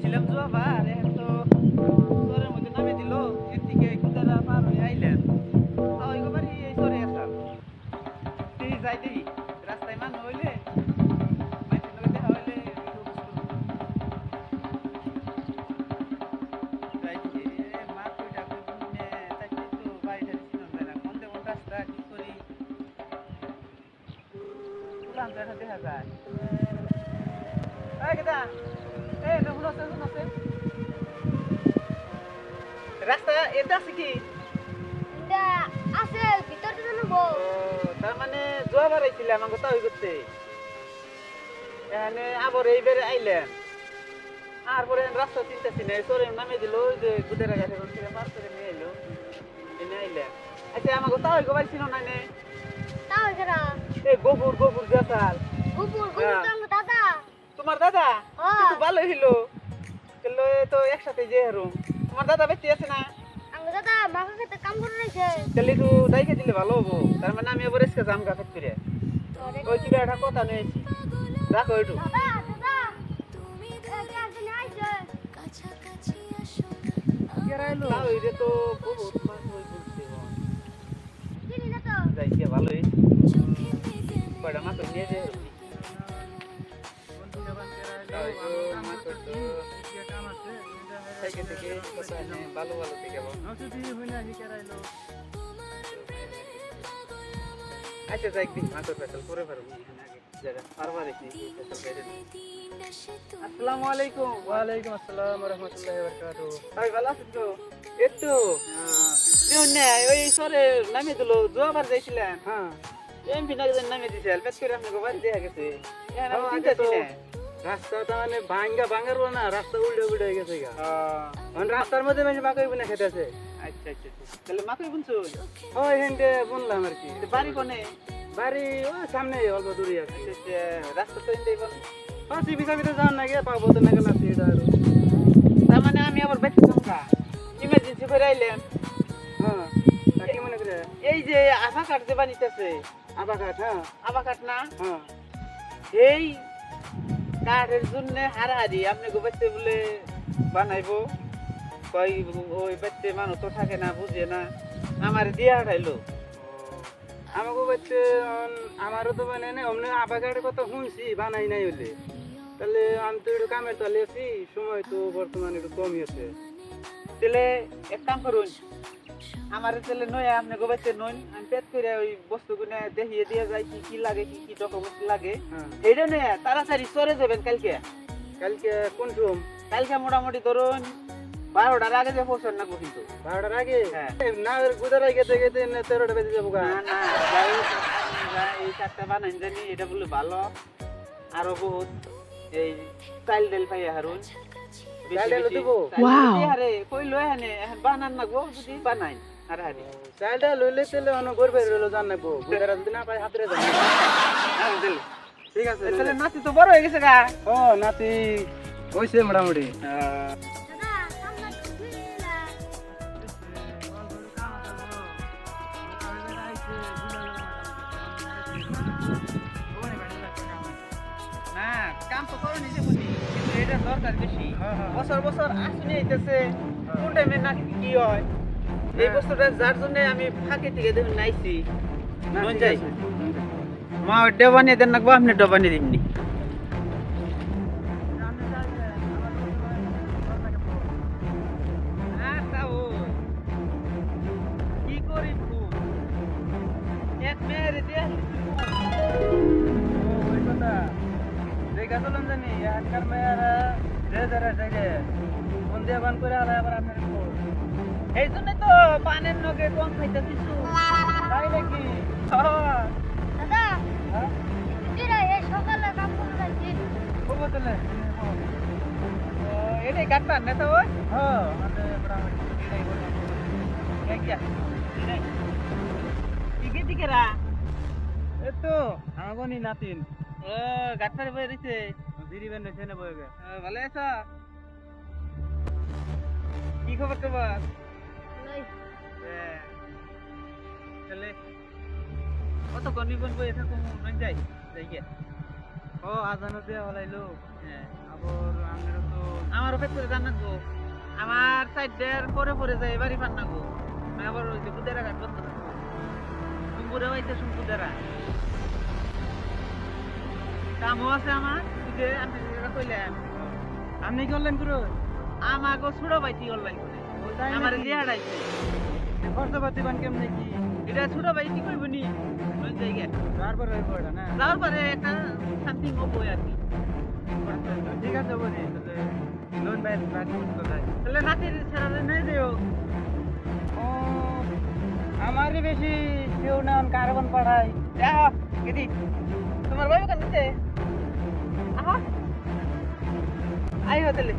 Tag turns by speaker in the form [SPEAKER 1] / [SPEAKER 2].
[SPEAKER 1] গেছিলাম জোয়াবার এখন তো চরের মধ্যে নামে দিল এর থেকে কুদারা পার হয়ে আইলেন তাও এই বাড়ি এই চরে আসাম এই যাই দেখি রাস্তায় মানুষ হইলে মানুষের লগে দেখা হইলে যাই দেখি মা কই ডাকবে বুনে চাইতে তো বাড়িটা চিনন যায় না কোন দেবন রাস্তা কি করি পুরান জায়গা দেখা যায় এই কেডা এই নহুন আছে রাস্তা এটা আছে কি
[SPEAKER 2] এটা আছে ভিতরটা জানবো
[SPEAKER 1] তার মানে জোয়াবার আইছিলাম আমাকে তাই করতে এখানে আবার এইবারে আইলেন আর পরে রাস্তা চিনতেছি না সরে নামে দিল ওই যে গুদেরা গাছে থেকে পার করে নিয়ে এলো এনে আইলেন আচ্ছা আমাকে তাই গোবার ছিল না নে
[SPEAKER 2] তাও এখানে
[SPEAKER 1] এই গোবর গাছাল
[SPEAKER 2] গুপুর তো দাদা
[SPEAKER 1] তোমার দাদা
[SPEAKER 2] হ্যাঁ।
[SPEAKER 1] কিন্তু ভালো হইলো চলো তো একসাথে যে হারুম তোমার দাদা বেঁচে আছে না
[SPEAKER 2] আমার দাদা মাকে খেতে কাম করে রয়েছে
[SPEAKER 1] তাহলে একটু দাইকে দিলে ভালো হবো তার মানে আমি এবার এসে জাম গাছ করে ওই কি একটা কথা নিয়েছি রাখো একটু
[SPEAKER 2] দাদা দাদা তুমি একদিন আইছে
[SPEAKER 1] তাও এটা তো বহুত মাছ হয়ে বলছে
[SPEAKER 2] চিনি না তো
[SPEAKER 1] যাইছে ভালোই কয়টা মাছ নিয়ে যে ভালো ভালো থেকে আচ্ছা যাই দিন মাছের ফেসল করে পারবো আসসালামু আলাইকুম
[SPEAKER 3] ওয়ালাইকুম আসসালাম রহমতুল্লাহি ওয়া বারাকাতুহু
[SPEAKER 1] ভাই ভালো আছেন তো একটু ওই সরে নামে দিল জোয়াবার যাইছিলেন
[SPEAKER 3] হ্যাঁ
[SPEAKER 1] এমপি নাকি নামে দিছে পেট করে আপনাকে বাড়ি দেখা গেছে এখন আমি
[SPEAKER 3] আগে
[SPEAKER 1] চিন্তা
[SPEAKER 3] তো
[SPEAKER 1] ছিল
[SPEAKER 3] রাস্তাটা মানে ভাঙার না রাস্তা উল্টে গেছে গা এখন রাস্তার মধ্যে মানে বাকই বুনে খেতেছে
[SPEAKER 1] আচ্ছা তাহলে মাকে বুনছো
[SPEAKER 3] ওই হেন্ডে বুনলাম আর কি
[SPEAKER 1] বাড়ি কোনে
[SPEAKER 3] বাড়ি ওই সামনে অল্প দূরে আছে
[SPEAKER 1] রাস্তা তো এনতেই বল
[SPEAKER 3] পাঁচি বিসাবিতে যান না গিয়ে পাবো তো না কেন আছে এটা আর
[SPEAKER 1] তার মানে আমি আবার বেঁচে থাকা ইমার্জেন্সি করে আইলাম
[SPEAKER 3] হ্যাঁ তা কি মনে করে
[SPEAKER 1] এই যে আভা কাঠ যে বানিতেছে
[SPEAKER 3] আবা কাঠ হ্যাঁ
[SPEAKER 1] আভা কাঠ না
[SPEAKER 3] হ্যাঁ
[SPEAKER 1] এই কাঠের জন্য হারাহারি আপনি গোবাইতে বলে বানাইবো কই ওই বাচ্চা মানুষ তো থাকে না বুঝে না আমার দিয়ে হারাইলো
[SPEAKER 3] আমাকে বলছে আমারও তো মানে না অমনি আবা কাঠের কথা শুনছি বানাই নাই হলে তাহলে আমি তো একটু কামের তালে আছি সময় তো বর্তমানে একটু কমই আছে
[SPEAKER 1] তাহলে এক কাম করুন আমার তাহলে নয় আপনি গোবাইতে নন আমি পেট করে ওই বস্তুগুলো দেখিয়ে দিয়ে যাই কি কি লাগে কি কি ডকুমেন্ট লাগে
[SPEAKER 3] হ্যাঁ
[SPEAKER 1] এইটা নয় তাড়াতাড়ি চলে যাবেন কালকে
[SPEAKER 3] কালকে কোন রুম
[SPEAKER 1] কালকে মোটামুটি ধরুন 12টার আগে যে পৌঁছান না কিন্তু
[SPEAKER 3] 12টার আগে
[SPEAKER 1] হ্যাঁ।
[SPEAKER 3] না গুদারাই গেতে 13টা বেজে যাবো গা
[SPEAKER 1] না যাই হোক, আমরা এই কাঠটা বানাই জানি এটা বলে ভালো আরো বহুত এই চাইল ডাল পাই হারুন
[SPEAKER 3] চাইল ডালও দিবো?
[SPEAKER 1] আরে কই লয় হানে এখন বানান না গো যদি বানাই আর হারি
[SPEAKER 3] চালটা লইলে তেলে অন গরবে রইলো জান নাকবো গুদারা যদি না পাই হাতরে যান ঠিক আছে
[SPEAKER 1] তাহলে নাতি তো বড় হয়ে গেছে গা
[SPEAKER 3] ও নাতি হইছে মোটামুটি
[SPEAKER 2] দাদা সামনে দিলা
[SPEAKER 1] না কাম তো করে নিজে বুঝি কিন্তু এটা দরকার বেশি বছর বছর আসুনি আইতেছে কোন টাইমে না কি হয় এই বস্তুটা যার জন্য আমি ফাঁকে থেকে দেখুন নাইছি মন যাই মা ডবানি দেন না আপনি ডবানি দিননি কি করি এক মেয়ের দিয়ে
[SPEAKER 3] ওই কথা দেখা চলুন জানি এখানকার মেয়েরা যে যারা সাইডে ফোন দিয়ে বান করে আলাদা আবার আপনার
[SPEAKER 1] এই জন্য তো পানের নগে কম খাইতে কিছু
[SPEAKER 3] তাই নাকি
[SPEAKER 2] দাদা
[SPEAKER 3] হ্যাঁ
[SPEAKER 2] দিরা এই সকালে কাম করে যাচ্ছি
[SPEAKER 3] খুব তাহলে
[SPEAKER 1] এটাই কাটবার না তো ওই
[SPEAKER 3] হ্যাঁ আমাদের মোটামুটি এটাই বললাম
[SPEAKER 1] দিকে দিকে রা
[SPEAKER 3] এই তো আমাগনি নাতিন
[SPEAKER 1] ও গাটপারে বই রইছে
[SPEAKER 3] দিরিবেন রেখে বয়ে গে
[SPEAKER 1] ভালো আছো কি খবর তোমার
[SPEAKER 2] লই
[SPEAKER 1] তাহলে কত গনিবন বই থাকো মন যাই যাই গিয়া
[SPEAKER 3] ও আজানো দিয়ে হলাইলো
[SPEAKER 1] হ্যাঁ
[SPEAKER 3] আবার আমারও তো
[SPEAKER 1] আমারও পেট করে জানা গো আমার সাইডের পরে পরে যায় বাড়ি পান না গো আমি আবার ওই যে কুদেরা ঘাট বন্ধ থাকবো কুম্পুরে হইতে কুদেরা কামও আছে আমার যে আমি যেটা কইলাম
[SPEAKER 3] আপনি কি অনলাইন করো
[SPEAKER 1] আমাকে ছোট ভাইটি অনলাইন করে আমার লিয়া হারাইছে
[SPEAKER 3] খরচপাতি বান কেমনে কি
[SPEAKER 1] এটা ছোট ভাই কি করবো নি ওই জায়গায়
[SPEAKER 3] তারপর হইব এটা না
[SPEAKER 1] যাওয়ার পরে একটা সামথিং হবো আর কি
[SPEAKER 3] ঠিক আছে বলি লোন বাইরে বাকি তো যায়
[SPEAKER 1] তাহলে রাতের ছাড়া নেই যেও
[SPEAKER 3] ও আমারই বেশি কেউ না কার্বন পাঠায়
[SPEAKER 1] দেখো গেদি তোমার ভাই ওখান দিতে আহা আই হতেলে